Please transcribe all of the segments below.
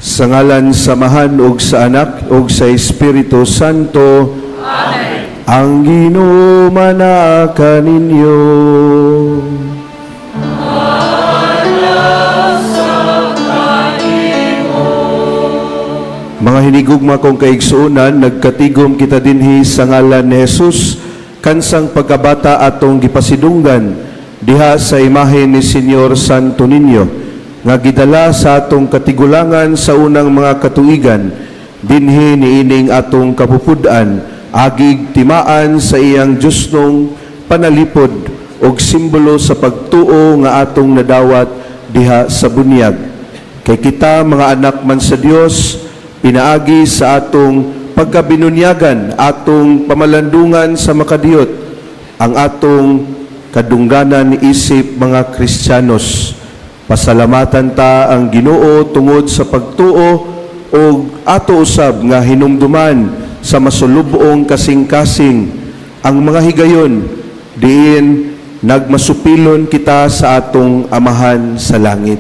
Sa ngalan samahan ug sa Anak ug sa Espiritu Santo. Amen. Ang Ginoo manaka ninyo. Mga hinigugma kong kaigsuonan, nagkatigom kita dinhi sa ngalan ni Jesus, kansang pagkabata atong gipasidunggan diha sa imahe ni Senyor Santo Niño, nga gidala sa atong katigulangan sa unang mga katuigan, dinhi niining atong kapupudan, agig timaan sa iyang Diyosnong panalipod og simbolo sa pagtuo nga atong nadawat diha sa bunyag. Kay kita mga anak man sa Dios, pinaagi sa atong pagkabinunyagan, atong pamalandungan sa makadiyot, ang atong kadungganan isip mga Kristiyanos. Pasalamatan ta ang Ginoo tungod sa pagtuo o ato usab nga hinumduman sa masulubong kasing-kasing ang mga higayon diin nagmasupilon kita sa atong Amahan sa langit.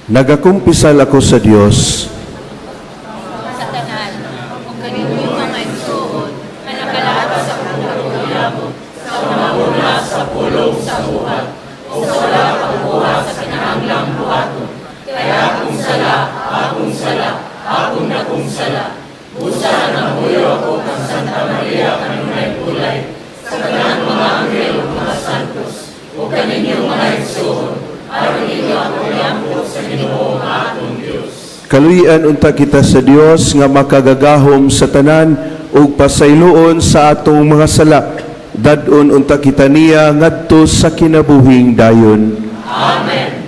Nagakumpisal ako sa Dios Sa tanan, kung kaninyong mga igsuon, na nakalaat sa pagkakuyamo, sa una sa pulong sa buhat, o sa wala pagbuha sa kinahanglang buhaton. Kaya akong sala, busa na huyo ako kang Santa Maria kanunay kulay, sa tanan mga anghel ug mga santos, o kaninyong mga igsuon, aron ninyo ako yampo sa Ginoo nga atong Dios. Kaluyan unta kita sa Dios nga makagagahom sa tanan ug pasayloon sa atong mga sala. Dadon unta kita niya ngadto sa kinabuhing dayon. Amen.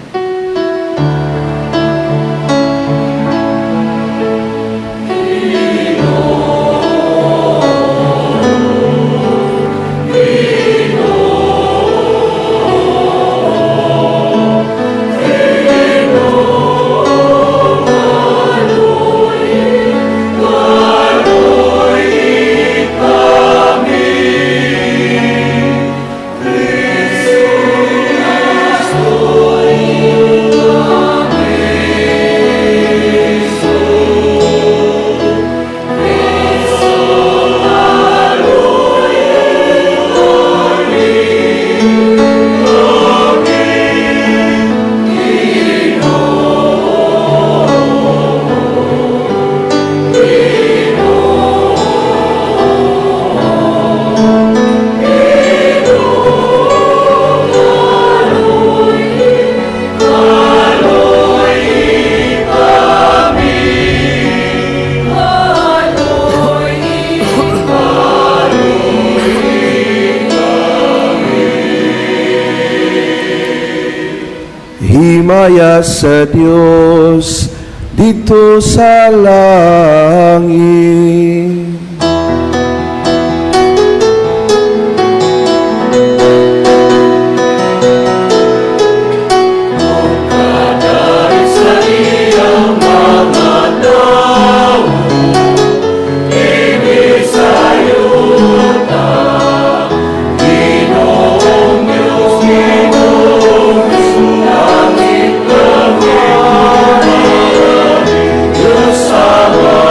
Himaya sa Dios dito sa langit. Sama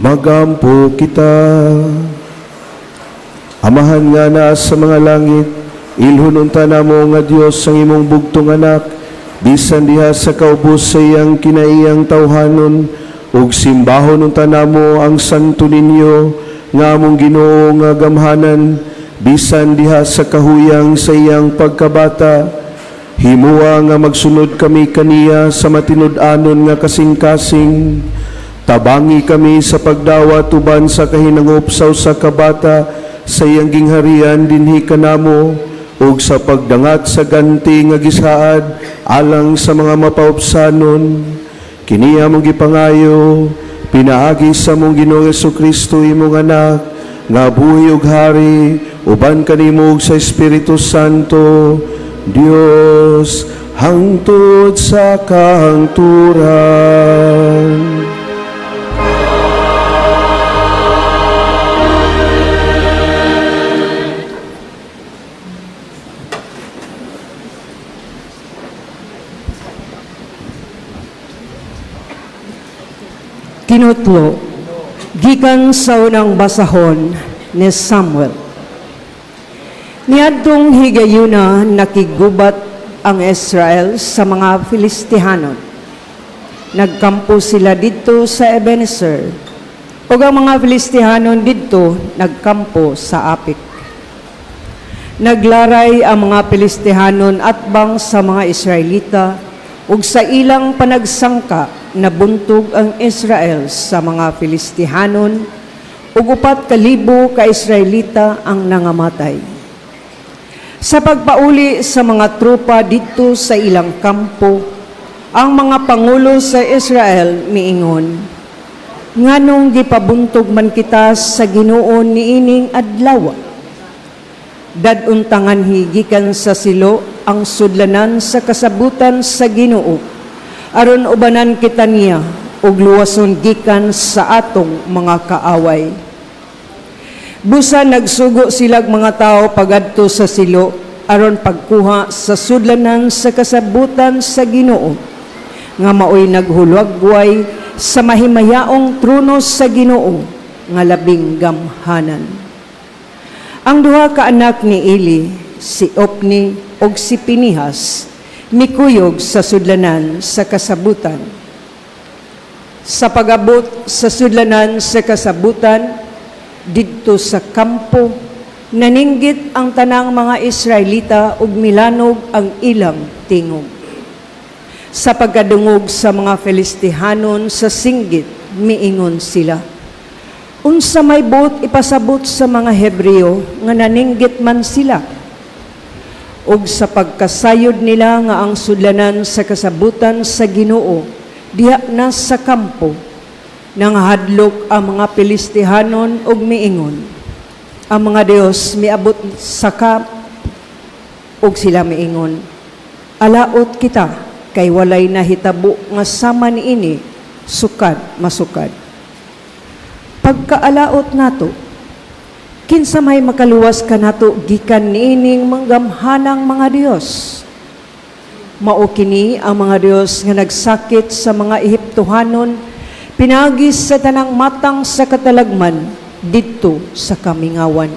magampo kita. Amahan nga na sa mga langit, ilhununta na mo nga Diyos ang imong bugtong anak, bisan diha sa kaubos sa iyang kinaiyang tawhanon, ug simbahon unta namo ang santo ninyo, nga among Ginoo nga gamhanan, bisan diha sa kahuyang sa iyang pagkabata. Himua nga magsunod kami kaniya sa matinud-anon nga kasing-kasing. Tabangi kami sa pagdawat uban sa kahinangop sa kabata, sa iyang gingharian dinhi kanamo, ug sa pagdangat sa ganti nga gisaad alang sa mga mapaupsanon. Kini among gipangayo, pinaagi sa mong Ginoong Jesucristo imong anak, nga buhi ug hari, uban kanimo ug sa Espiritu Santo, Dios hangtod sa kahangturan. Kinutlo, gikan sa unang basahon ni Samuel. Niadtong higayuna nakigubat ang Israel sa mga Filistihanon. Nagkampo sila dito sa Ebenezer, ug ang mga Filistihanon dito nagkampo sa Apik. Naglaray ang mga Filistihanon atbang sa mga Israelita, ug sa ilang panagsangka nabuntog ang Israel sa mga Filistihanon, ug 4,000 ka Israelita ang nangamatay. Sa pagpauli sa mga tropa dito sa ilang kampo, ang mga pangulo sa Israel miingon, nganong gipabuntog man kita sa Ginoo niining adlaw? Daduntangan higikan sa silo ang sudlanan sa kasabutan sa Ginoo, aron ubanan kita niya ug luwason gikan sa atong mga kaaway. Busa nagsugo silag mga tao pagadto sa silo aron pagkuha sa sudlanan sa kasabutan sa Ginoo, nga maoy naghulagway sa mahimayaong trono sa Ginoo nga labing gamhanan. Ang duha ka anak ni Eli, si Opni ug si Pinihas, mikuyog sa sudlanan sa kasabutan. Sa pagabot sa sudlanan sa kasabutan, didto sa kampo, naninggit ang tanang mga Israelita ug milanog ang ilang tingog. Sa pagkadungog sa mga Filistihanon sa singgit, miingon sila, unsa may buot ipasabot sa mga Hebreo nga naninggit man sila? Ug sa pagkasayod nila nga ang sudlanan sa kasabutan sa Ginoo diha na sa kampo, nanghadlok ang mga Filistihanon ug miingon, ang mga Dios miabot sa ug sila miingon, alaot kita kay walay nahitabo nga sama niini sukad masukad. Pagkaalaot nato, kinsa may makaluwas ka nato gikan niining manggamhanang mga Dios? Mao kini ang mga Dios nga nagsakit sa mga Ehiptohanon, pinagis sa tanang matang sa katalagman didto sa kamingawan.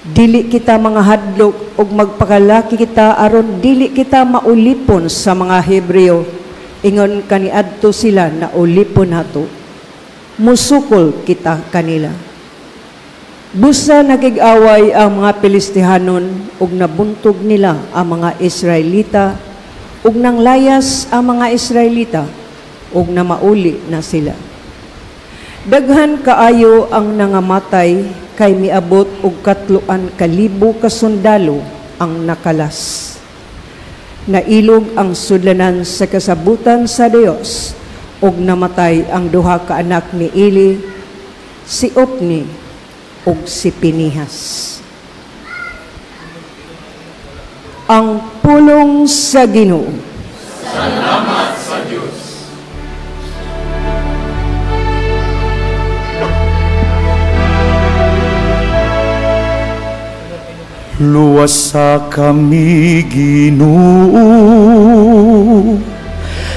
Dili kita mga hadlok ug magpakalaki kita aron dili kita maulipon sa mga Hebreo, ingon kaniadto sila na ulipon nato. Musukol kita kanila. Busa nagig-away ang mga Filistihanon ug nabuntog nila ang mga Israelita ug nanglayas ang mga Israelita ug namauli na sila. Daghan kaayo ang nangamatay kay miabot og 3,000 ka sundalo ang nakalas. Nailog ang sudlanan sa kasabutan sa Dios ug namatay ang duha ka anak ni Eli, si Opni ug si Pinihas. Ang pulong sa Ginoo. Salamat sa Diyos. Luwasa kami, Ginoo,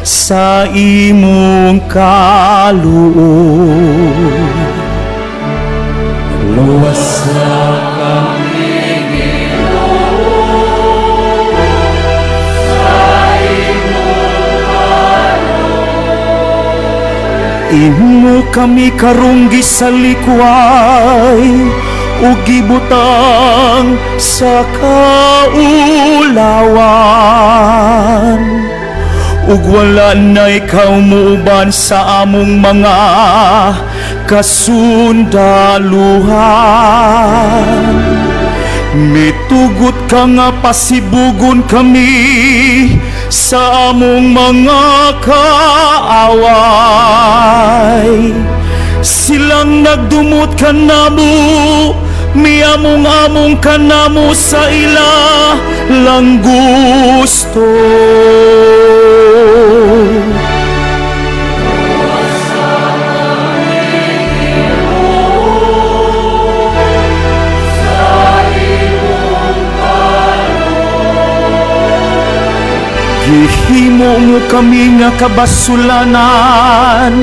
sa imong kaluoy. Luwas na kami, imo kami karong gisalikway ug gibutang sa kaulawan, ug wala na ikaw muuban sa among mga kasundaluhan. Mitugot ka nga pasibugon kami sa among mga kaaway. Silang nagdumot ka namo, miamong-among ka namo sa ila lang gusto. Gihimo mo kami nga kabasulanan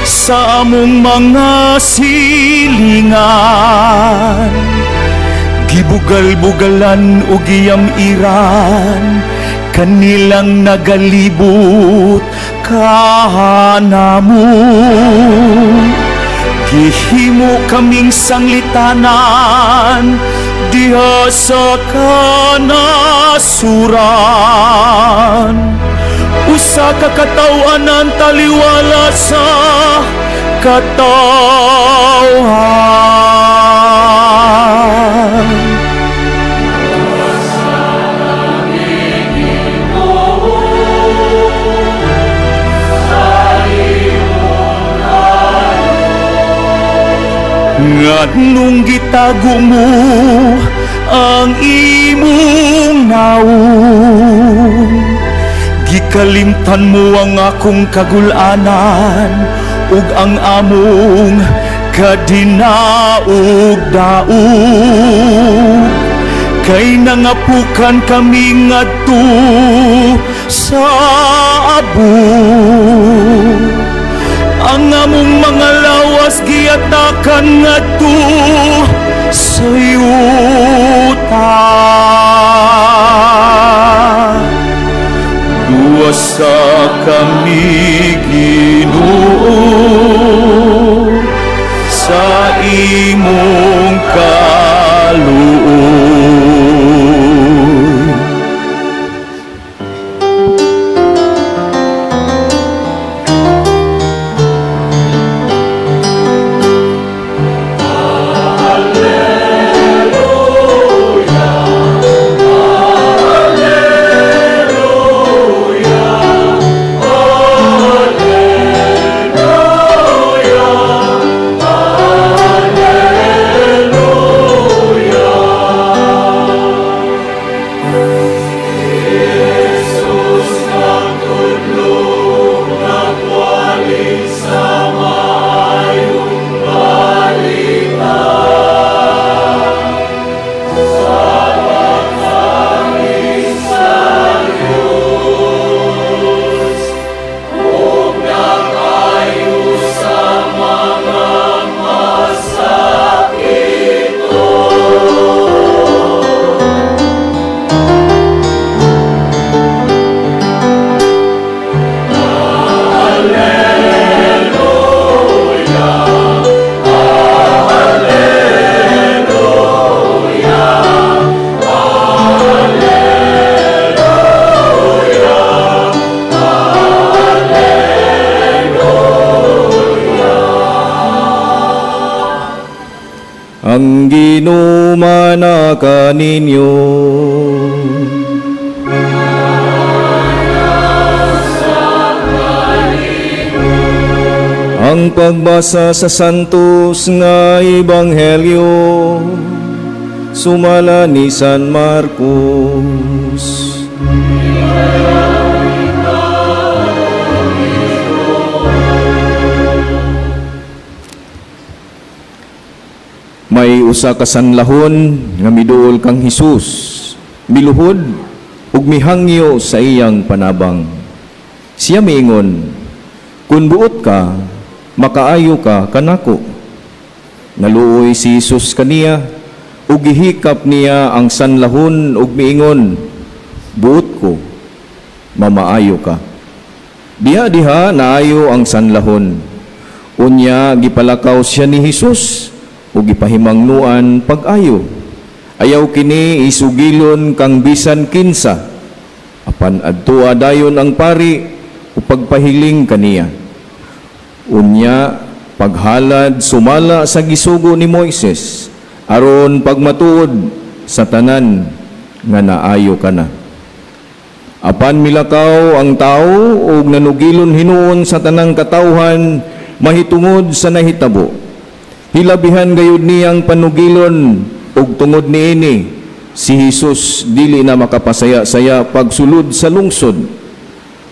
sa among mga silingan. Gibugal-bugalan o giyam-iran, kanilang nagalibot kanamo. Gihimo kaming sanglitanan diha sa kanasuran. Usa ka katawanan taliwala sa katawhan. Nganong gitago mo ang imong naong, gikalimtan mo ang akong kagulanan ug ang among kadinaog daog. Kay nangapukan kami ngadto sa abo, ang among mga lawas giyatakan ngadto sa yuta. Duwasa kami, Ginoo, sa imong kaluoy. Ang Ginoo manaka ninyo. Ang pagbasa sa Santos nga Ebanghelyo sumala ni San Marcos. May usa ka sanlahon nga miduol kang Hesus, miluhod ug mihangyo sa iyang panabang. Siya miingon, "Kun buot ka, makaayo ka kanako." Naluoy si Jesus kaniya, ug gihikap niya ang sanlahon ug miingon, "Buot ko, mamaayo ka." Diha naayo ang sanlahon. Unya gipalakaw siya ni Jesus ug gipahimangnuan pag-ayo. Ayaw kini isugilon kang bisan kinsa. Apan adtua dayon ang pari ug pagpahiling kaniya. Unya paghalad sumala sa gisugo ni Moises aron pagmatuod sa tanan nga naayo kana. Apan milakaw ang tao ug nanugilon hinuon sa tanang katawhan mahitungod sa nahitabo. Hilabihan gayud niyang panugilon ug tungod niini si Jesus dili na makapasaya-saya pagsulod sa lungsod.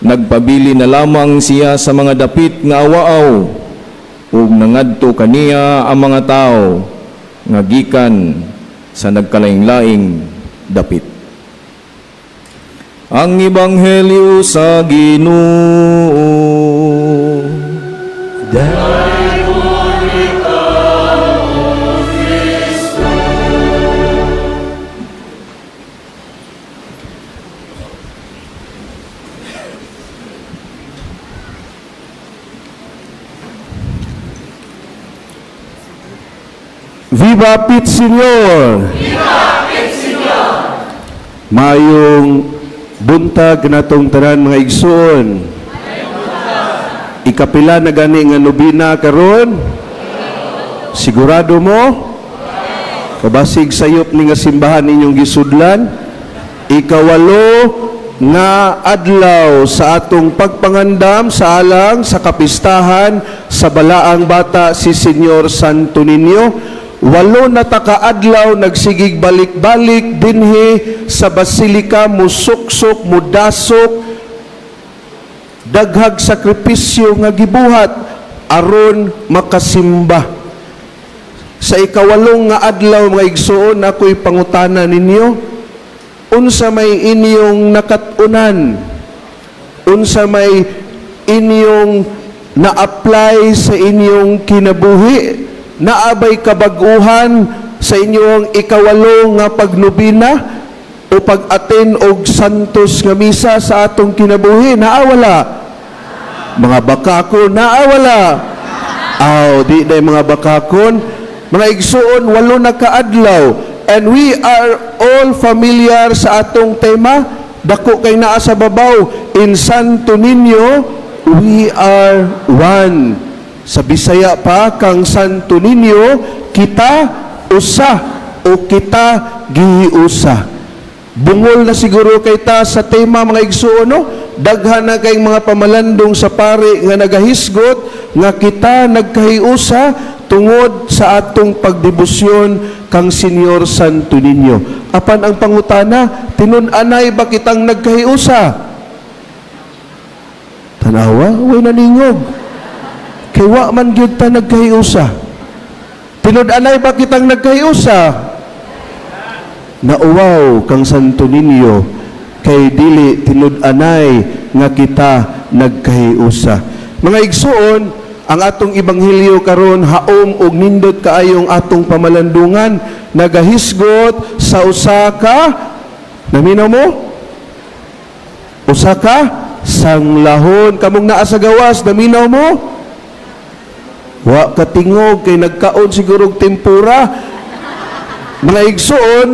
Nagpabili na lamang siya sa mga dapit nga awaaw ug nangadto kaniya ang mga tao nga gikan sa nagkalaing-laing dapit. Ang Ebanghelyo sa Ginoo. Viva Pit Senyor! Viva Pit Senyor! Mayong buntag natong tanan mga igsoon. Ikapila na gani nga nobina karon? Sigurado mo? Kabasig sayop ni nga simbahan ninyong gisudlan, ikawalo nga adlaw sa atong pagpangandam sa alang sa kapistahan sa balaang bata si Senyor Santo Niño. 8 na takaadlaw nagsigig balik-balik dinhi sa basilika, musuksok, mudasok, daghag sakripisyo nga gibuhat aron makasimba. Sa ikawalong nga adlaw mga igsoon, ako'y pangutana ninyo, unsa may inyong nakatunan, unsa may inyong na-apply sa inyong kinabuhi, naabay kabaguhan sa inyong ikawalo nga pagnubina o pag-aten og santos nga misa sa atong kinabuhi, naawala? Mga bakakon, naawala? Di na mga bakakon. Mga igsoon, 8 na kaadlaw. And we are all familiar sa atong tema. Dako kay naa sa babaw. In Santo Niño, we are one. Sa Bisaya pa, kang Santo Niño, kita usa o kita gihiusa. Bungol na siguro kay ta sa tema mga igsoon, no? Daghan na kay mga pamalandong sa pari nga nagahisgot nga kita nagkahiusa tungod sa atong pagdebosyon kang Senyor Santo Niño. Apan ang pangutana, tinun-anay ba kitang nagkahiusa? Tanawa, way naningog. Kay wa man gyud ta nagkahiusa. Tinud-anay ba kitang nagkahiusa? Nauwaw kang Santo Niño kay dili tinud-anay nga kita nagkahiusa. Mga igsoon, ang atong ebanghelyo karon haom og nindot kaayong atong pamalandungan, nagahisgot sa usa ka, naminaw mo? Usa ka sanglahon. Kamong naa sa gawas, naminaw mo? Wa katingog kay nagkaon siguro og tempura. Mga igsoon,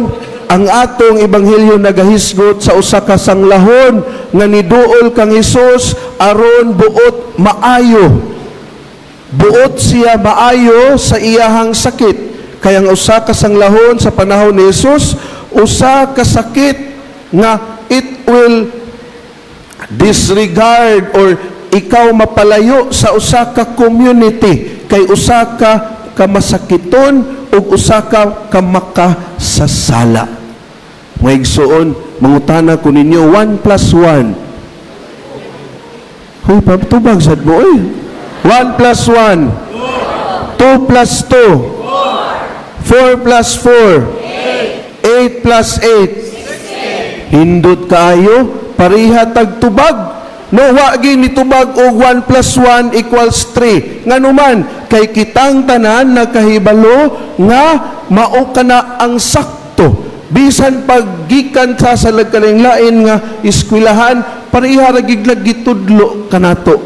ang atong ebanghelyo nagahisgot sa usa ka sanglahon nga niduol kang Hesus aron buot maayo. Buot siya maayo sa iyahang sakit. Kaya ang usa ka sanglahon sa panahon ni Hesus, usa ka sakit nga it will disregard or ikaw mapalayo sa usa ka community kay usa ka kamasakiton ug usa ka kamakasasala. Mga igsoon, mangutana ko ninyo, 1 plus 1. Hoy, pabtubag sad mo, 1 plus 1. 2 plus 2. 4 plus 4. 8 plus 8. Hindot kaayo, pariha tagtubag. No, wagi nitubag og 1 plus 1 equals 3. Nganuman, kay kitang tanan nagkahibalo nga mao kana ang sakto. Bisan paggikan sa salagkalinglain nga eskwelahan, pareha ra giglag gitudlo kanato.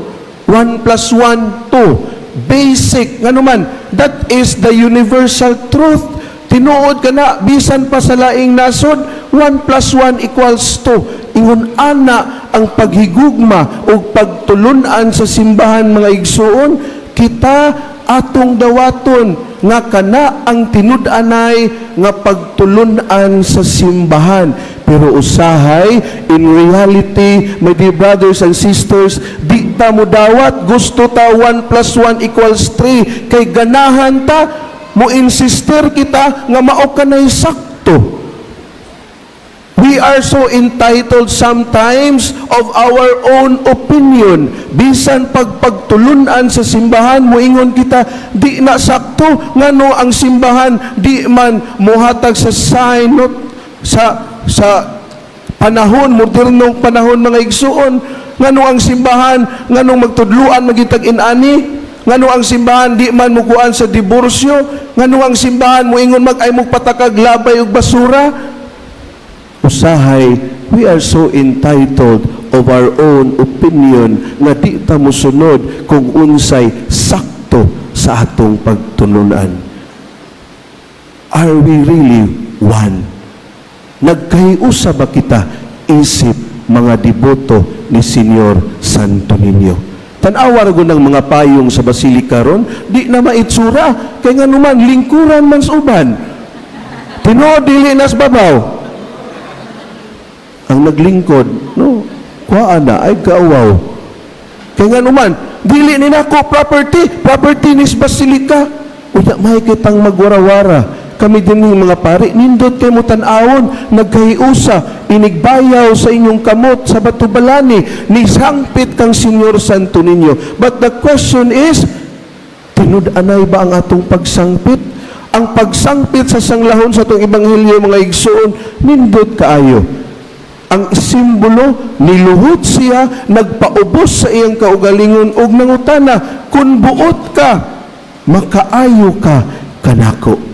1 plus 1, 2. Basic. Nganuman, that is the universal truth. Tinuod ka na, bisan pa sa laing nasod, 1 plus 1 equals 2. Ingon ana ang paghigugma o pagtulunan sa simbahan mga igsuon, kita atong dawaton nga kana ang tinud-anay nga pagtulunan sa simbahan. Pero usahay, in reality, my dear brothers and sisters, di ta mo dawat, gusto ta 1 plus 1 equals 3, kay ganahan ta, mo insister kita nga mao kanay sakto. We are so entitled sometimes of our own opinion. Bisan pagtulunan sa simbahan, moingon kita, di na sakto. Ngano ang simbahan, di man muhatag sa sign, no? sa panahon, modernong panahon mga igsuon. Ngano ang simbahan, nganong magtudluan, magitag inani. Ngano ang simbahan, di man mukuan sa diborsyo. Ngano ang simbahan, moingon mag-ay patakag labay ug basura. Usahay, we are so entitled of our own opinion nga di ta mosunod kung unsay sakto sa atong pagtulunan. Are we really one? Nagkahiusa ba kita isip mga deboto ni Senyor Santo Niño? Tan-awar ko ng mga payong sa basilika ron, di na maitsura, kaya nga naman, lingkuran man sa uban. Tinood, dili nas babaw. Ang naglingkod, no, kuhaan na, ay kaawaw. Kaya nga naman, dili ni nako property ni basilika. Uya, may kitang magwarawara. Kami din ng mga pari, nindot kay mo tan-awon, nagkahiusa, inigbayaw sa inyong kamot, sa batubalani, ni sangpit kang Senyor Santo Niño. But the question is, tinud-anay ba ang atong pagsangpit? Ang pagsangpit sa sanglahon sa itong Ebanghelyo, mga igsoon, nindot kaayo. Ang simbolo, niluhot siya, nagpaubos sa iyang kaugalingon, og nangutana, kung buot ka, makaayo ka kanako.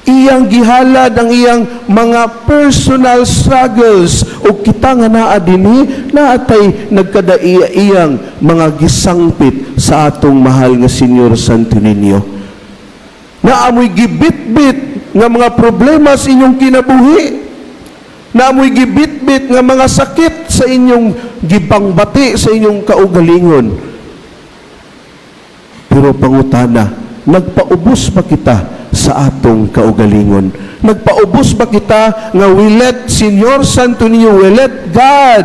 Iyang gihalad ang iyang mga personal struggles o kita nga naa dinhi naatay nagkadaiya iyang mga gisangpit sa atong mahal nga Senyor Santo Niño. Naamoy gibitbit nga mga problema sa inyong kinabuhi. Naamoy gibitbit nga mga sakit sa inyong gibangbati sa inyong kaugalingon. Pero pangutana, nagpaubos ba kita sa atong kaugalingon? Nagpaubos ba kita nga we let Senyor Santo Niño, we let God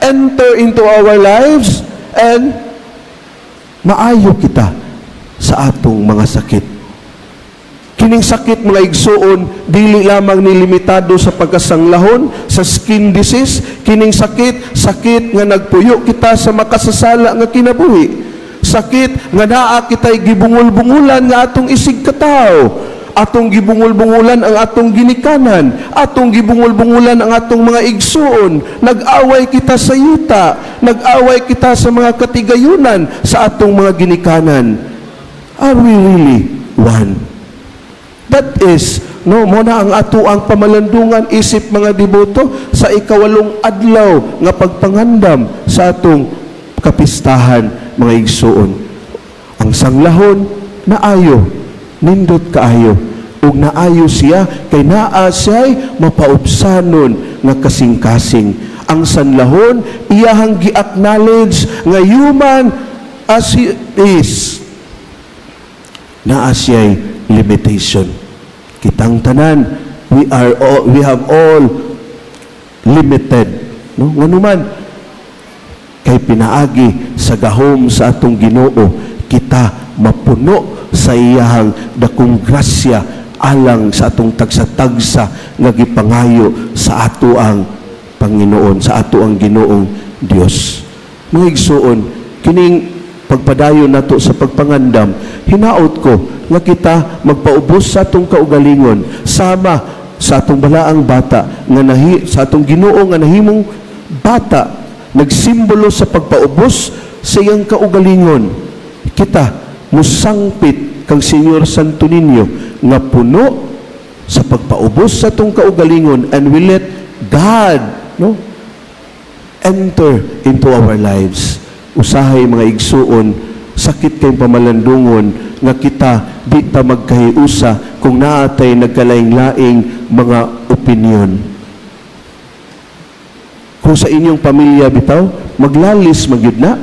enter into our lives and maayo kita sa atong mga sakit? Kining sakit mga igsuon, dili lamang nilimitado sa pagkasanglahon, sa skin disease. Kining sakit nga nagpuyo kita sa makasasala nga kinabuhi. Sakit nga naa kita'y gibungol-bungulan nga atong isig katao. Atong gibungol-bungulan ang atong ginikanan. Atong gibungol-bungulan ang atong mga igsuon. Nag-away kita sa yuta. Nag-away kita sa mga katigayunan sa atong mga ginikanan. Are we really one? That is, no, muna ang ato ang pamalandungan isip mga deboto sa ikawalong adlaw nga pagpangandam sa atong kapistahan mga igsuon. Ang sanglahon naayo, nindot kaayo, ug naayo siya kay naa siya'y mapaubsanon nga kasing-kasing. Ang sanlahon iyahang gi-acknowledge nga human as he is. Naa siya'y limitation. Kitang tanan, we have all limited, no? Nganuman kay pinaagi sa gahom sa atong Ginoo, kita mapuno sa iyahang dakong grasya alang sa atong tagsa-tagsa nga gipangayo sa ato ang Panginoon, sa ato ang Ginoong Dios. Mga igsuon, kining pagpadayon nato sa pagpangandam, hinaot ko nga kita magpaubos sa atong kaugalingon sama sa atong balaang bata nga sa atong Ginoo nga nahimong bata nagsimbolo sa pagpaubos sa iyang kaugalingon. Kita musangpit kang Senyor Santo Niño nga puno sa pagpaubos sa tong kaugalingon, and we let God enter into our lives. Usahay mga igsuon, sakit kay pamalandungon nga kita di ta magkahiusa kung naatay nagkalaing-laing mga opinyon. Kung sa inyong pamilya bitaw, maglalis magyud na.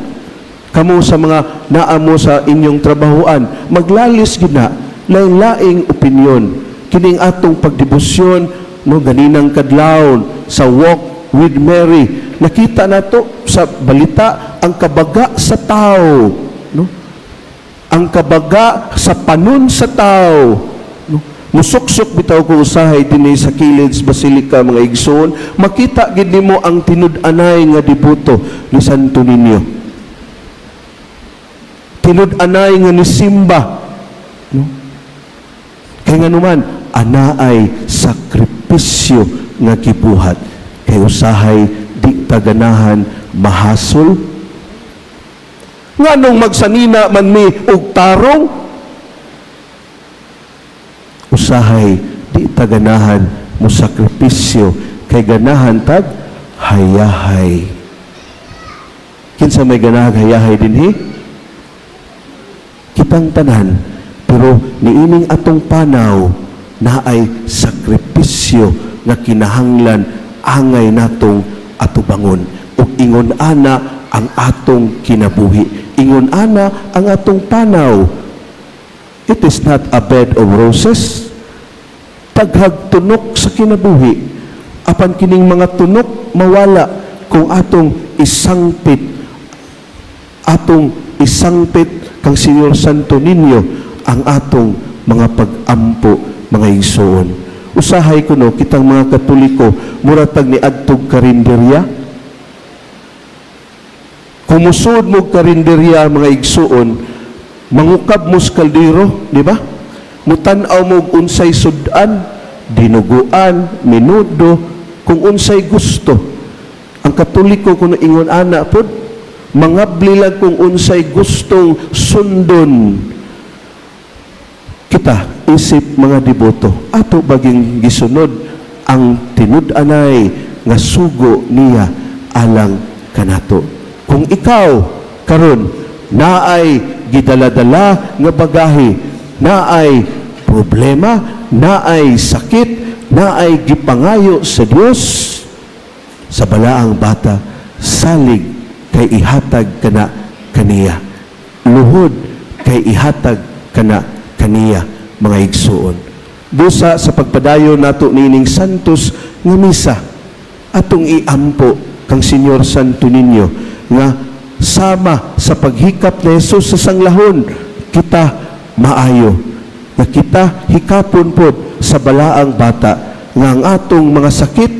Kamo sa mga naamo sa inyong trabahoan, maglalis gyud na, laing-laing opinyon. Kining atong pagdebosyon, ganinang kadlawon sa Walk with Mary, nakita nato sa balita ang kabaga sa tao, ang kabaga sa panon sa tao. Musuksok bitaw ko usahay dinhi sa Kilid Basilica mga igsoon, makita gid nimo ang tinud-anay nga deboto ni Santo Niño. Tinud-anay nga ni Simba. Kaya nga naman, anaay sakripisyo nga gibuhat. Kay usahay di taganahan mahasol. Nganong magsanina man mi og tarong, usahay di taganahan mo sakripisyo kay ganahan tag hayahay. Kinsa may ganahan hayahay dinhi? Kitang tanan, pero niining atong panaw na ay sakripisyo nga kinahanglan angay natong atubangon ug ingon ana ang atong kinabuhi, ingon ana ang atong panaw. It is not a bed of roses. Taghag tunok sa kinabuhi. Apan kining mga tunok mawala kung atong isangpit kang Senyor Santo Niño ang atong mga pag-ampo, mga igsoon. Usahay ko kitang mga Katoliko, muratag ni adtog karinderya. Kumusod mo karinderya mga igsoon, mangukab mo sa kaldero, di ba? Mutanaw mo unsay sudan, dinuguan, minudo, kung unsay gusto. Ang Katoliko kuno ingon ana pod, mangabli lang kung unsay gustong sundon. Kita isip mga deboto, ato baging gisunod ang tinud-anay nga sugo niya alang kanato. Kung ikaw karon naay gidaladala nga bagahe, naay problema, naay sakit, naay gipangayo sa Dios, sa balaang bata, salig kay ihatag kana kaniya. Luhod kay ihatag kana kaniya, mga igsuon. Busa sa pagpadayon nato nining santos nga misa, atong iampo kang Senyor Santo Niño nga sama sa paghikap ni Jesus sa sanglahon, kita maayo, nga kita hikapon pod sa balaang bata, nga ang atong mga sakit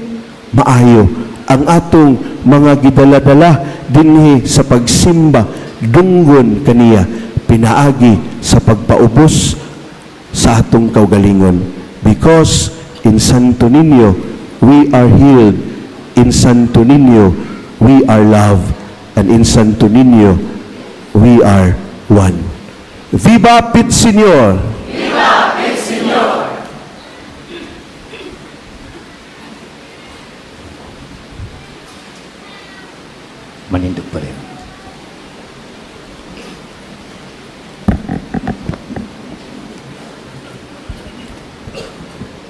maayo, ang atong mga gidaladala dinhi sa pagsimba dunggon kaniya, pinaagi sa pagpaubos sa atong kaugalingon. Because in Santo Niño we are healed, in Santo Niño we are loved, and in Santo Niño we are one. Viva Pit Señor! Viva el Señor! Manindog pa rin.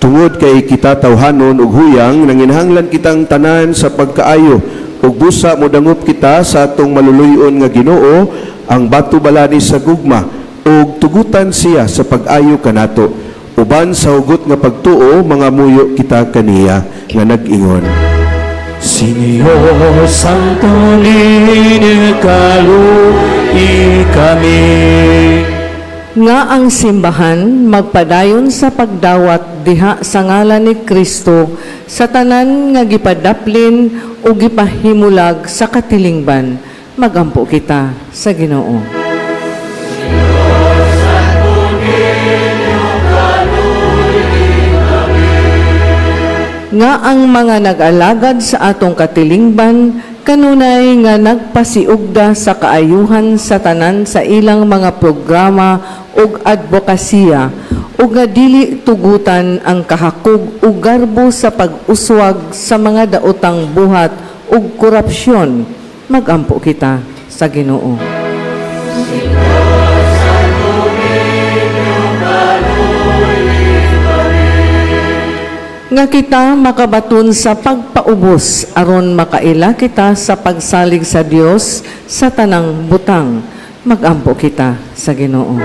Tungod kay kita tawhanon ug huyang, nanginahanglan kitang tanan sa pagkaayo, ug busa modangop kita sa atong maluluyon nga Ginoo, ang bato balani sa gugma, ug tugutan siya sa pag-ayo kanato. Uban sa hugot nga pagtuo, mga muyo kita kaniya nga nag-ingon. Señor Santo Niño, kalui kami. Nga ang simbahan magpadayon sa pagdawat diha sa ngalan ni Kristo sa tanan nga gipadaplin o gipahimulag sa katilingban, magampo kita sa Ginoo. Nga ang mga nag-alagad sa atong katilingban kanunay nga nagpasiugda sa kaayuhan sa tanan sa ilang mga programa ug advokasya ug nga dili tugutan ang kahakog ug garbo sa pag-uswag sa mga daotang buhat ug korupsyon. Magampo kita sa Ginoo. Nga kita makabaton sa pagpaubos aron makaila kita sa pagsalig sa Dios sa tanang butang. Magampo kita sa Ginoo.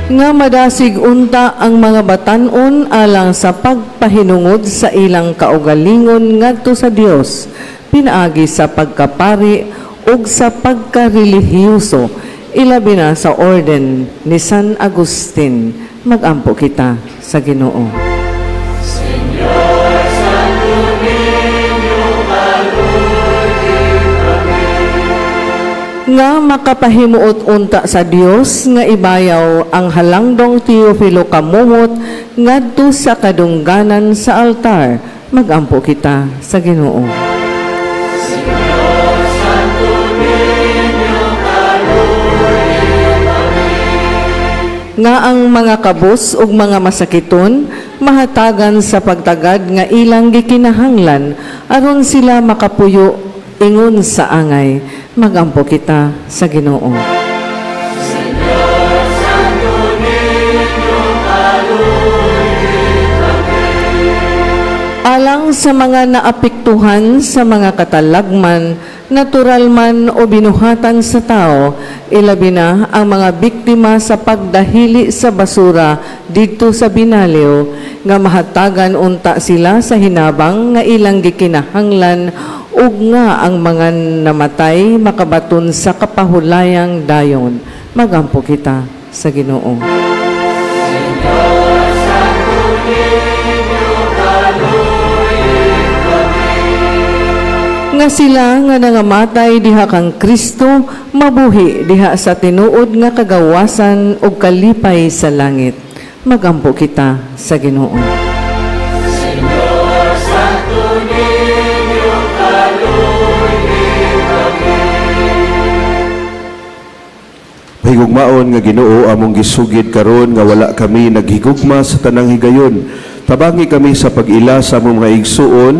Nga madasig unta ang mga batan-on alang sa pagpahinungod sa ilang kaugalingon ngadto sa Dios, pinaagi sa pagkapari ug sa pagkarelihiyoso, ilabi na sa orden ni San Agustin. Magampo kita sa Ginoo. Nga makapahimuot unta sa Dios nga ibayaw ang halangdong Teofilo kamumot ngadto sa kadungganan sa altar. Magampo kita sa Ginoo. Nga ang mga kabus ug mga masakiton mahatagan sa pagtagad nga ilang gikinahanglan aron sila makapuyo ingon sa angay. Magampo kita sa Ginoo. Alang sa mga naapektuhan sa mga katalagman, natural man o binuhatan sa tao, ilabi na ang mga biktima sa pagdahili sa basura didto sa Binaliw, nga mahatagan unta sila sa hinabang nga ilang gikinahanglan ug nga ang mga namatay makabaton sa kapahulayang dayon. Magampo kita sa Ginoo. Nga sila nga nangamatay diha kang Kristo, mabuhi diha sa tinuod nga kagawasan ug kalipay sa langit. Magampo kita sa Ginoo. Higugmaon nga Ginoo among gisugid karon nga wala kami naghigugma sa tanang higayon. Tabangi kami sa pag-ila sa among mga igsuon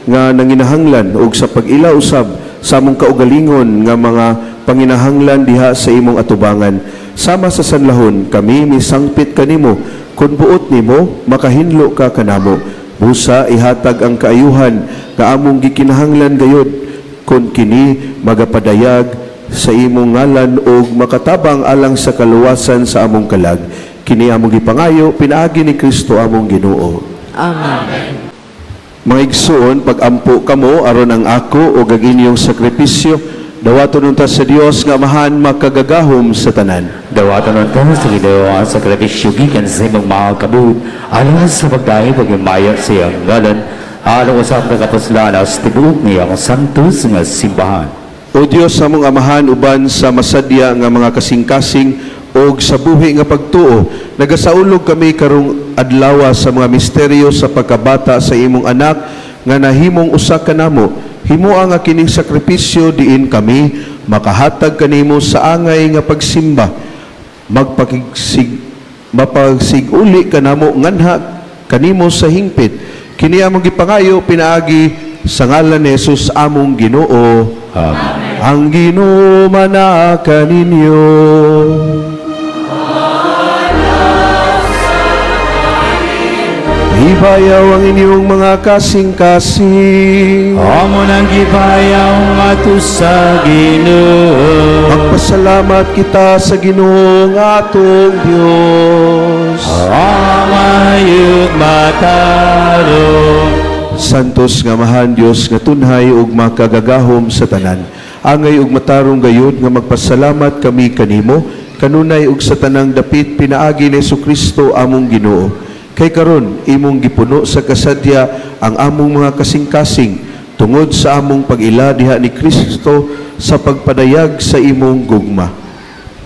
nga nanginahanglan ug sa pag-ila usab sa among kaugalingon nga mga panginahanglan diha sa imong atubangan. Sama sa sanlahon kami misangpit kanimo kun buot nimo makahinlo ka kanamo. Busa ihatag ang kaayuhan nga among gikinahanglan gayud kun kini magapadayag sa imong ngalan ug makatabang alang sa kaluwasan sa among kalag. Kini among gipangayo pinaagi ni Kristo among Ginoo. Amen. Mga igsuon, pag-ampo kamo aron ang ako o ang inyong sakripisyo, dawaton unta sa Dios nga amahan makagagahom sa tanan. Dawatan nun ka sa ginawa sa sakripisyo gikan sa imong mga kabut, alang sa pagdahi pag-imaya sa iyang ngalan, alang usap na kapuslanas, tibuok niya ang santos nga simbahan. O Dios sa among amahan uban sa masadya nga mga kasing-kasing o sa buhi nga pagtuo, nagasaulog kami karong adlaw sa mga misteryo sa pagkabata sa imong anak nga nahimong usa kanamo. Himua nga kining sakripisyo diin kami makahatag kanimo sa angay nga pagsimba. Mapagsiguli kanamo nganha kanimo sa hingpit. Kini among gipangayo pinaagi sa ngalan ni Jesus among Ginoo. Amen. Ang Ginoo manaka ninyo. Hibayaw ang inyong mga kasing-kasing. Amo nang gibayaw nga to sa Ginoo. Magpasalamat kita sa Ginoo nga atong Dios. Amayog matarong. Santos nga mahan Dios nga tunhay ug makagagahom sa tanan. Angay ug matarong gayud nga magpasalamat kami kanimo kanunay ug sa tanang dapit pinaagi ni Jesucristo among Ginoo. Kay karon imong gipuno sa kasadya ang among mga kasing-kasing tungod sa among pag-ila diha ni Kristo sa pagpadayag sa imong gugma.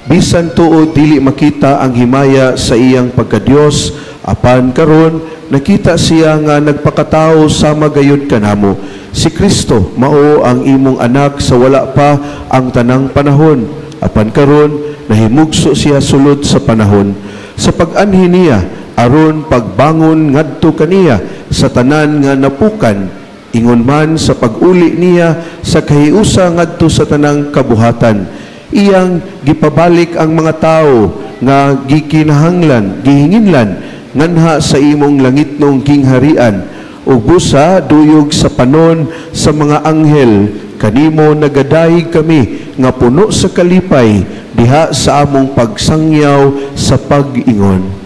Bisan tuod dili makita ang himaya sa iyang pagkadiyos, Apan karon nakita siya nga nagpakatao sama gayud kanamo. Si Kristo mao ang imong anak sa wala pa ang tanang panahon. Apan karon nahimugso siya sulod sa panahon. Sa pag-anhi niya aron pagbangon ngadto kaniya sa tanan nga napukan, ingon man sa pag-uli niya sa kahiusa ngadto sa tanang kabuhatan. Iyang gipabalik ang mga tao nga gikinahanglan, gihinginlan nganha sa imong langitnong kingharian ug busa duyog sa panon sa mga anghel. Kanimo nagadayeg kami nga puno sa kalipay diha sa among pagsangyaw sa pag-ingon.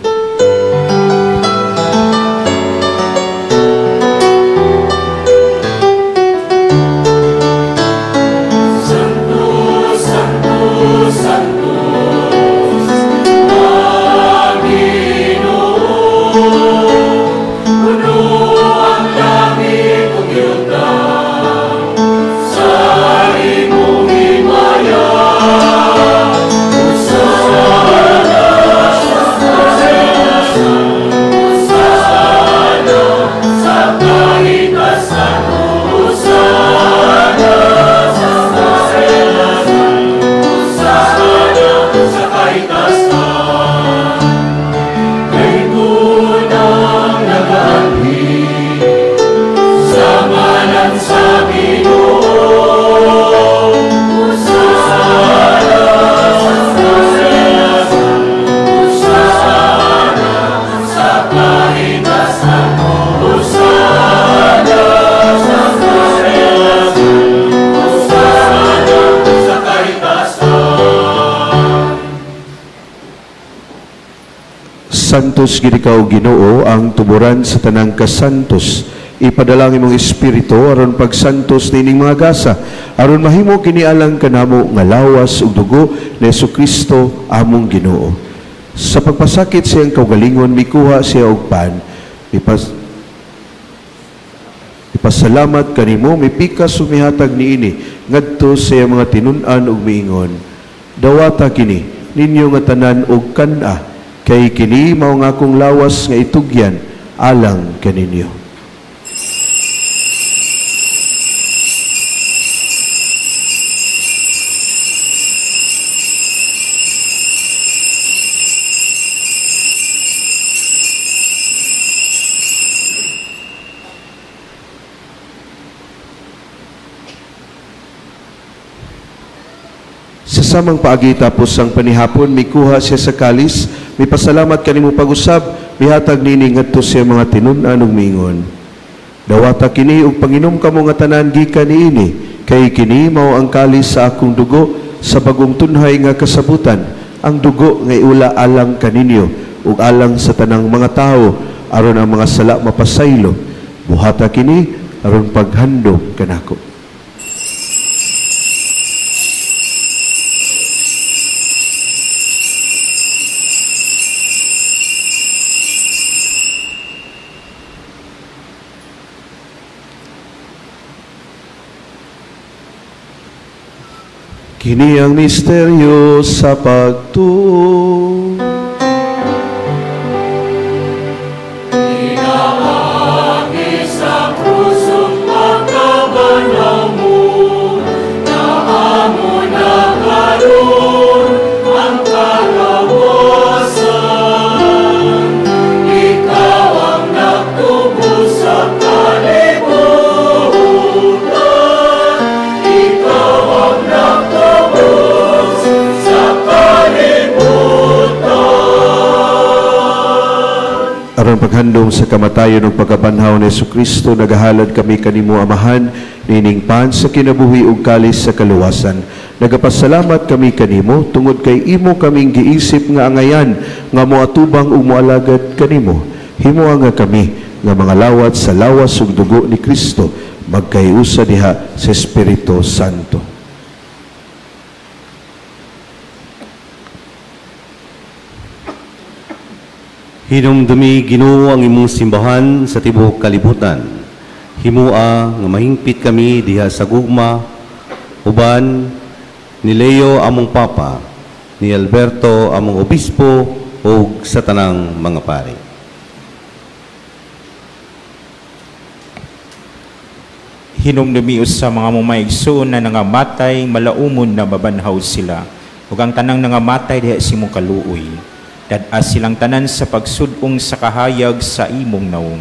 Santos gid ikaw Ginoo ang tuburan sa tanang kasantos. Ipadalangin mong espiritu aron pagsantos nining mga gasa aron mahimo kini alang kanamo nga lawas ug dugo ni Jesucristo among Ginoo. Sa pagpasakit siyang kaugalingon mikuha siya og pan. Ipasalamat kanimo mipikas sumihatag niini ngadto sa iyang mga tinun-an ug miingon. Dawata kini ninyo nga tanan og kan-a kay kini mao nga akong lawas nga itugyan alang kaninyo. Sa samang paagi tapos ang panihapon mikuha siya sa kalis, mipasalamat kanimo pag-usab, mihatag nini ngadto siya mga tinun-an ug miingon. Dawata kini ug panginom kamo nga tanan gikan niini, kay kini mao ang kalis sa akong dugo sa bagong tunhay nga kasabutan, ang dugo nga iula alang kaninyo ug alang sa tanang mga tao aron ang mga sala mapasaylo. Buhata kini aron paghandom kanako. Kini ang misteryo sa pagtuo. Aron paghandom sa kamatayon ug pagkabanhaw ni Jesucristo, nagahalad kami kanimo Amahan, nining pan sa kinabuhi ug kalis sa kaluwasan. Nagapasalamat kami kanimo tungod kay imo kaming giisip nga angayan nga moatubang ug moalagad kanimo. Himuha nga kami nga mga lawat sa lawas ug dugo ni Kristo magkayusa diha sa Espiritu Santo. Hinumdumi Ginoo ang imong simbahan sa tibuok kalibutan. Himua nga mahingpit kami diha sa gugma, uban ni Leo among Papa, ni Alberto among Obispo, ug sa tanang mga pari. hinumdumios sa mga mumaigsoon na nangamatay, malaumon na babanhaw sila. Ug ang tanang nangamatay diha si mong kaluoy. Dadas silang tanan sa pagsudong sa kahayag sa imong naong.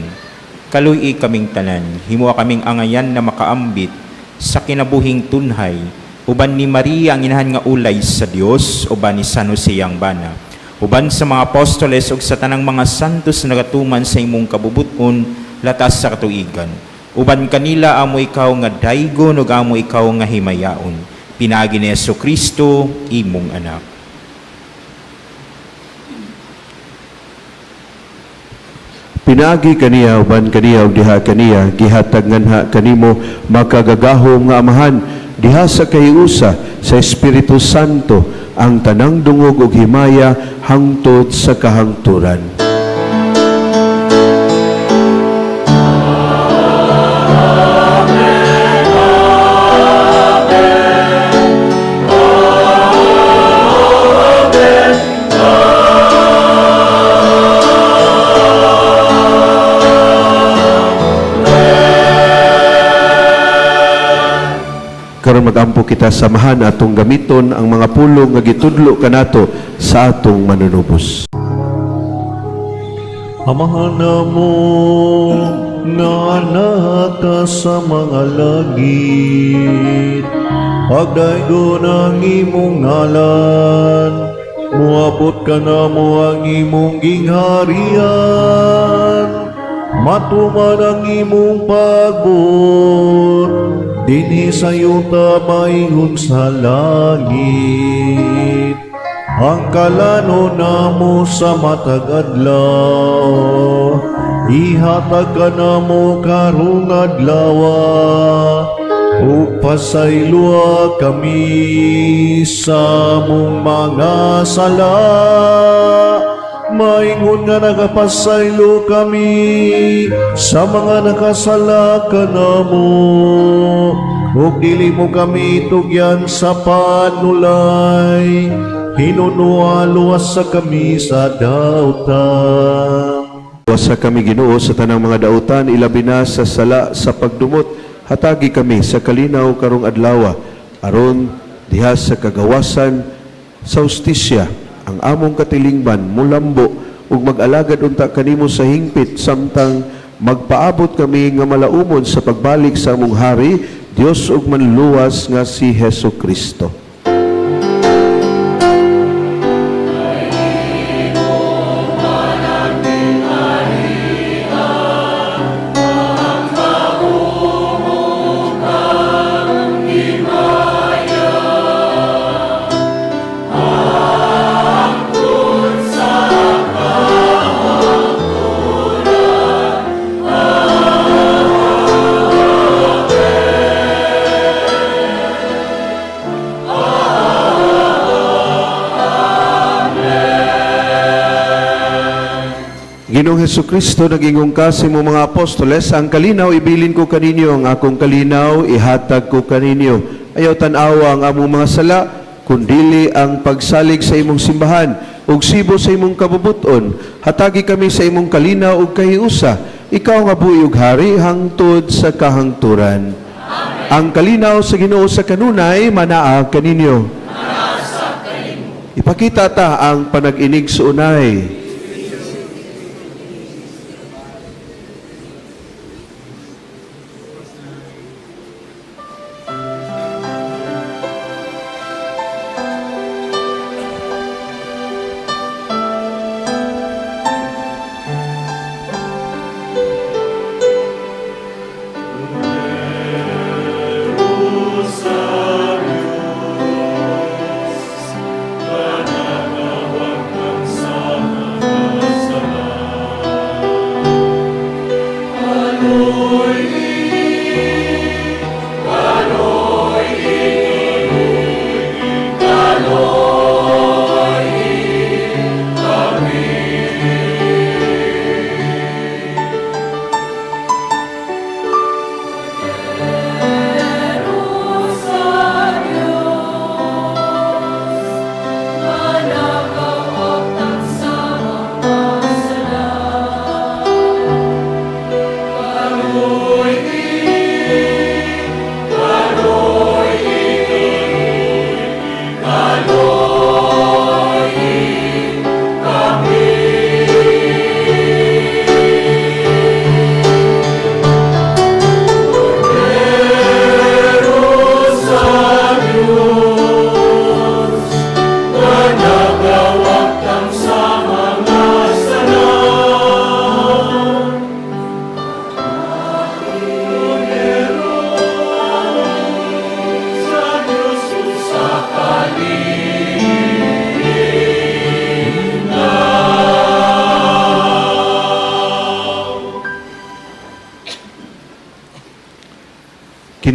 Kaluy kaming tanan, himo kaming angayan na makaambit sa kinabuhing tunhay, uban ni Maria ang inahan nga ulay sa Dios, uban ni San Jose ang bana, uban sa mga apostoles ug sa tanang mga santos na nagatuman sa imong kabubuton latas sa katuigan. Uban kanila amo ikaw nga daygon ug amo ikaw nga himayaon. Pinaagi ni Jesucristo imong anak. Pinaagi kaniya uban kaniya ug diha kaniya gihatag nganha kanimo makagagahom nga amahan diha sa kahiusa sa Espiritu Santo ang tanang dungog ug himaya hangtod sa kahangturan. Karon magampo kita samahan atong gamiton ang mga pulong nga gitudlo kanato sa atong manunubos. Amahan mo nga anak ka sa mga langit, pagdaygon ang imong ngalan, muabot ka na mo ang imong gingharian, matuman ang imong pagbuot, dinhi sa yuta maingon sa langit. Ang kalano namo sa matag adlaw, ihatag ka namo karong adlawa, ug pasaylua kami sa mong mga sala. Maingon nga nagapasaylo kami sa mga nakasala ka namo, ug dili mo kami tugyan sa panulay, hinunualuwas sa kami sa dautan. Sa kami Ginoo sa tanang mga dautan ilabi na sa sala sa pagdumot, hatagi kami sa kalinaw karong adlaw aron diha sa kagawasan sa hustisya ang among katilingban mulambo ug mag-alagad unta kanimo sa hingpit samtang magpaabot kami nga malaumon sa pagbalik sa among hari, Dios ug manluwas nga si Hesukristo. Ginoong Hesukristo, nagingong ka sa imong mga apostoles, ang kalinaw ibilin ko kaninyo, ang akong kalinaw ihatag ko kaninyo. Ayaw tanawa ang among mga sala, kundili ang pagsalig sa imong simbahan, ug sibo sa imong kabubuton. Hatagi kami sa imong kalinaw ug kahiusa. Ikaw nga buhi ug hari hangtod sa kahangturan. Amen. Ang kalinaw sa Ginoo sa kanunay manaa kaninyo. Ipakita ta ang panag-inig sa unay.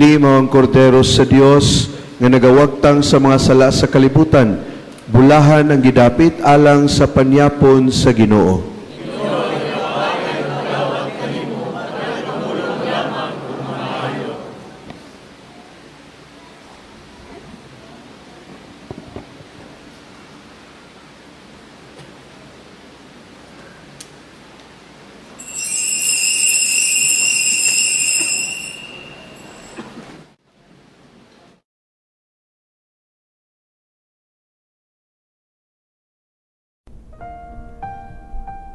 Kini mao ang kordero sa Dios nga nagawagtang sa mga sala sa kalibutan, bulahan ang gidapit alang sa panyapon sa Ginoo.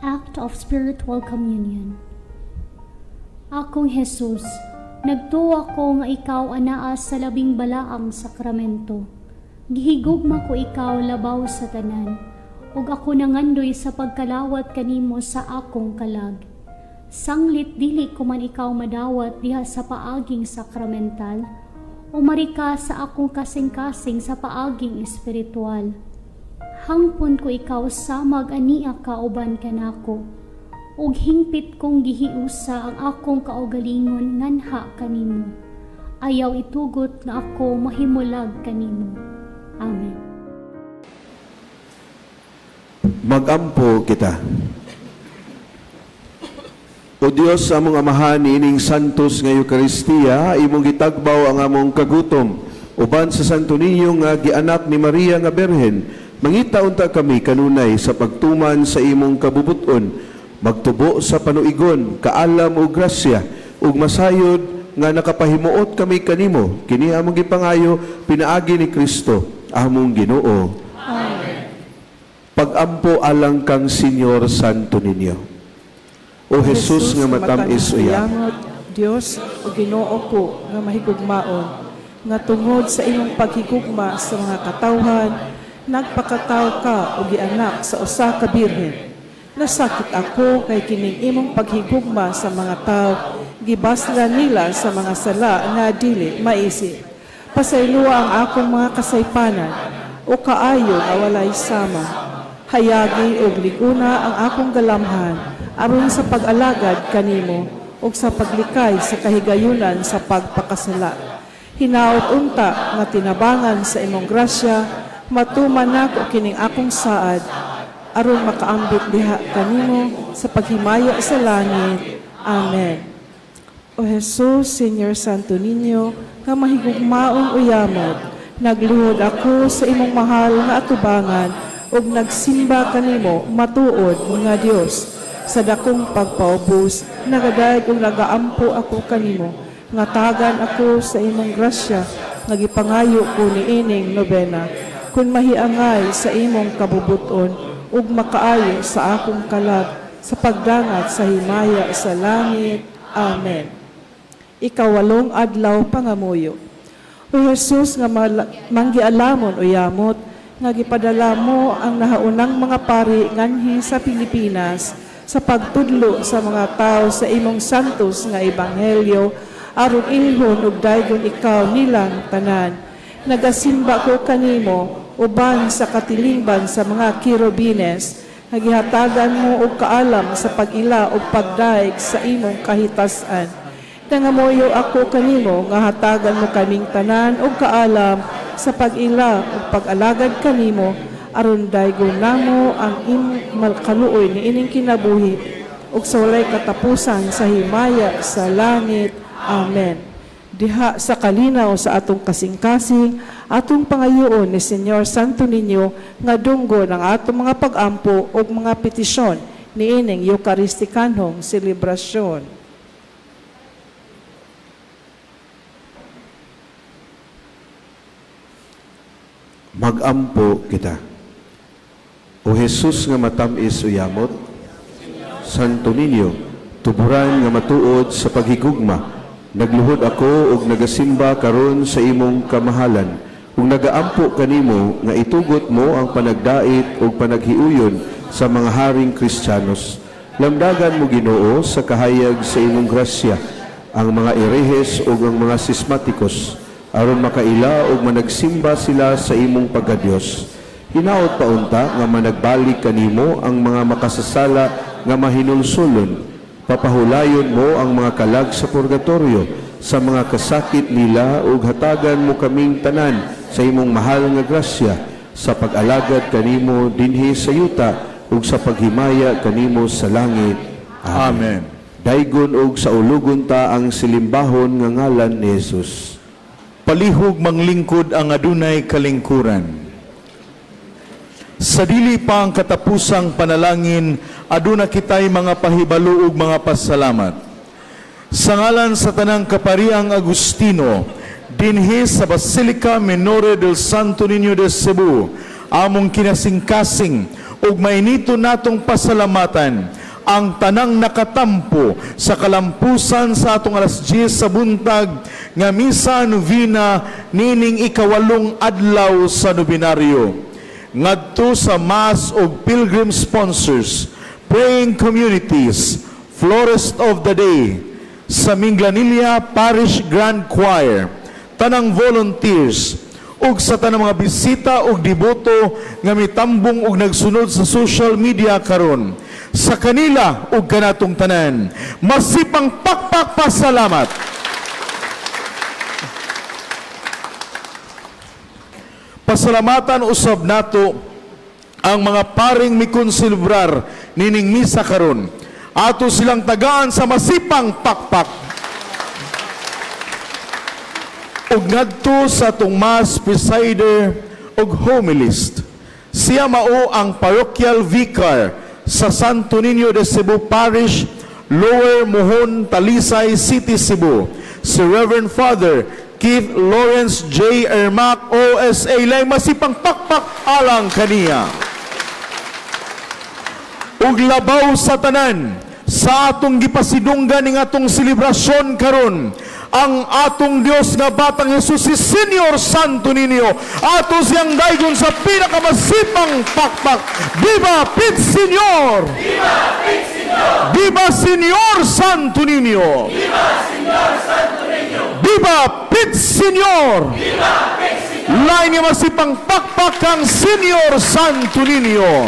Act of Spiritual Communion. Akong Jesus, nagtuwa ko nga ikaw anaa sa labing balaang sakramento. Gihigugma ko ikaw labaw sa tanan, ug ako nangandoy sa pagkalawat kanimo sa akong kalag. Sanglit dili ko man ikaw madawat diha sa paaging sakramental, umari ka sa akong kasing-kasing sa paaging espiritual. Hangpon ko ikaw samag ania kauban kanako, ug hingpit kong gihiusa ang akong kaugalingon nganha kanimo. Ayaw itugot nga ako mahimulag kanimo. Amen. Magampo kita. O Dios, among amahan ining santos nga Eucharistia, imong gitagbaw ang among kagutom. Uban sa Santo Niño nga gianak ni Maria nga Berhen, mangita unta kami kanunay sa pagtuman sa imong kabubuton, magtubo sa panuigon, kaalam o grasya, ug masayod nga nakapahimuot kami kanimo, kini among gipangayo, pinaagi ni Kristo, among Ginoo. Amen. Pagampo alang kang Senyor Santo Niño. O Jesus nga matamis uyamot, Dios o Ginoo ko nga mahigugmaon, nga tungod sa imong paghigugma sa mga katawhan, nagpakataw ka o gianak sa usa ka birhen. Nasakit ako kay kining imong paghigugma sa mga tao, gibasla nila sa mga sala nga dili maisip. Pasaylua ang akong mga kasaypanan, o kaayo nga walay sama. Hayagi o liguna ang akong galamhan, aron sa pag-alagad kanimo, o sa paglikay sa kahigayunan sa pagpakasala. Hinaot unta nga tinabangan sa imong grasya, matuman nako kining akong saad, aron makaambit diha kanimo sa paghimaya sa langit. Amen. O Jesus, Senyor Santo Niño, nga mahigugmaong uyamot, nagluhod ako sa imong mahal nga atubangan, ug nagsimba kanimo matuod nga Dios. Sa dakong pagpaubos, nagadayeg ug nagaampo ako kanimo, nga tagan ako sa imong grasya, nagipangayo ko niining nobena. Kung mahiangay sa imong kabubuton, ug makaayo sa akong kalag, sa pagdangat sa himaya sa langit. Amen. Ikawalong adlaw pangamuyo. O Jesus nga manggialamon uyamot, nga gipadala mo ang nahaunang mga pari nganhi sa Pilipinas, sa pagtudlo sa mga tao sa imong santos nga ebanghelyo, aron ilhon ug daygon ikaw nilang tanan. Nagasimba ko kanimo, uban sa katilingban sa mga kirubines, nagihatagan mo og kaalam sa pag-ila o pagdaig sa imong kahitasan. Nangamuyo ako kanimo nga hatagan mo kaming tanan og kaalam sa pag-ila o pag-alagad kanimo, aron daygon namo ang imong kaluoy ni ining kinabuhi ug sa walay katapusan sa himaya sa langit. Amen. Diha sa kalinaw sa atong kasing-kasing, atong pangayoon ni Senyor Santo Niño nga dunggo ng atong mga pag-ampo o mga petisyon ni ining Eucharistikanhong selebrasyon. Magampo kita. O Jesus nga matamis uyamot, Santo Niño, tuburan nga matuod sa paghigugma, nagluhod ako ug nagasimba karon sa imong kamahalan, ug nagaampo kanimo nga itugot mo ang panagdait ug panaghiuyon sa mga haring Kristiyanos. Lamdagan mo Ginoo sa kahayag sa imong grasya ang mga erehes ug ang mga sismatikos, aron makaila ug managsimba sila sa imong pagkadiyos. Hinaot pa unta nga managbalik kanimo ang mga makasasala nga mahinulsulon. Papahulayon mo ang mga kalag sa purgatorio sa mga kasakit nila ug hatagan mo kaming tanan sa imong mahal nga grasya sa pag-alagad kanimo dinhi sa yuta ug sa paghimaya kanimo sa langit. Amen. Daygon og sa ulugon ta ang silimbahon nga ngalan ni Jesus. Palihog manglingkod ang adunay kalingkuran. Sa dili pa ang katapusang panalangin, aduna kitay mga pahibalo ug mga pasalamat. Sa ngalan sa tanang kapariang Agustino, dinhi sa Basilica Minore del Santo Niño de Cebu, among kinasingkasing ug mainito natong pasalamatan ang tanang nakatampo sa kalampusan sa atong alas 10 sa buntag nga misa novena nining ikawalong adlaw sa nobinaryo. Ngadto sa mass og pilgrim sponsors, praying communities, florist of the day, sa Minglanilla Parish Grand Choir, tanang volunteers, ug sa tanang mga bisita ug deboto nga mitambong ug nagsunod sa social media karon. Sa kanila ug kanatong tanan, masipang pakpak pasalamat. Pasalamatan usab nato ang mga paring mikonsilbrar nining misa karon. Ato silang tagaan sa masipang pakpak. Ug ngadto sa atong mass presider ug homilist. Siya mao ang parochial vicar sa Santo Niño de Cebu Parish, Lower Mohon, Talisay City, Cebu. Si Reverend Father Keith Lawrence J. Ermac, OSA. Lay masipang pakpak alang kaniya. Ug labaw sa tanan sa atong gipasidunggan ning atong selebrasyon karon, ang atong Dios nga batang Jesus si Senior Santo Niño, ato siyang daygon sa pinakamasipang pakpak. Viva Pit Senior! Viva Pit Senior! Viva Senior Santo Niño! Viva Senior Santo Niño! Viva Pit Senior! Viva Pit Senior! Lain nga masipang pakpak ang Senior Santo Niño.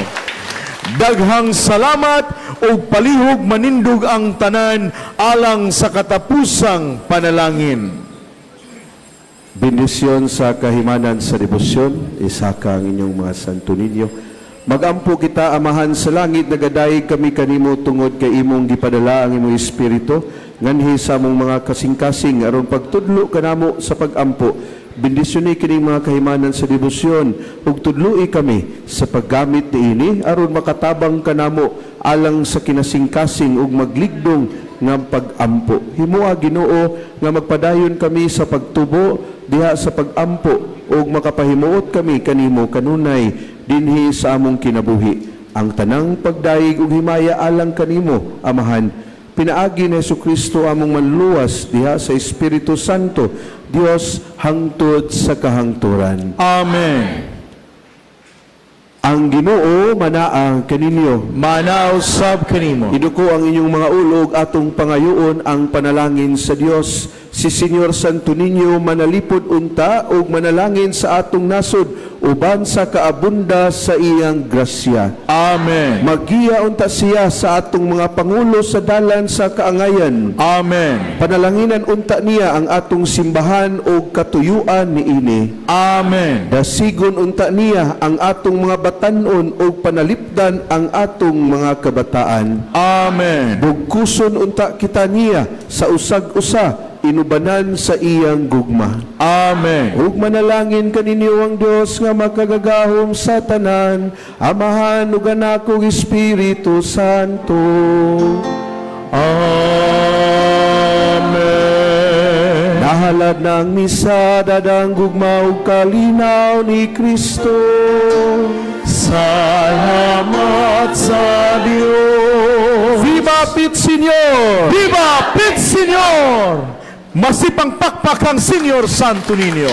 Daghang salamat o palihog manindog ang tanan alang sa katapusang panalangin. Bendisyon sa kahimanan sa debosyon, isaka ang inyong mga Santo Niño. Magampo kita, Amahan sa langit, nagadayeg kami kanimo tungod kay imong gipadala ang imong Espiritu, nganhi sa among mga kasing-kasing, aron pagtudlo kanamo sa pagampo. Bendisyon kining mga kahimanan sa debosyon, ug tudloi kami sa paggamit niini aron makatabang kanamo alang sa kinasingkasing ug magligdong nga pagampo. Himuha Ginoo nga magpadayon kami sa pagtubo diha sa pagampo ug makapahimuot kami kanimo kanunay dinhi sa among kinabuhi. Ang tanang pagdaig ug himaya alang kanimo, Amahan, pinaagi ni Jesucristo among manluwas diha sa Espiritu Santo, Dios hangtod sa kahangturan. Amen. Ang Ginoo manaa kaninyo. Manaw sab kanimo. Iduko ang inyong mga ulog atong pangayoon ang panalangin sa Dios. Si Senior Santo Niño manalipod unta ug manalangin sa atong nasod uban sa kaabunda sa iyang grasya. Amen. Magiya unta siya sa atong mga pangulo sa dalan sa kaangayan. Amen. Panalanginan unta niya ang atong simbahan o katuyuan niini. Amen. Dasigon unta niya ang atong mga batanon o panalipdan ang atong mga kabataan. Amen. Bugkuson unta kita niya sa usag-usa, inubanan sa iyang gugma. Amen. Ug manalangin kaninyo ang Dios nga makagagahom sa tanan, Amahan ug Anak ug Espiritu Santo. Amen. Nahalad ng misa, dadang gugma ug kalinaw ni Kristo. Salamat sa Diyos. Viva Pit Senior! Viva Pit Senior! Masipang pakpak ang Senior Santo Niño.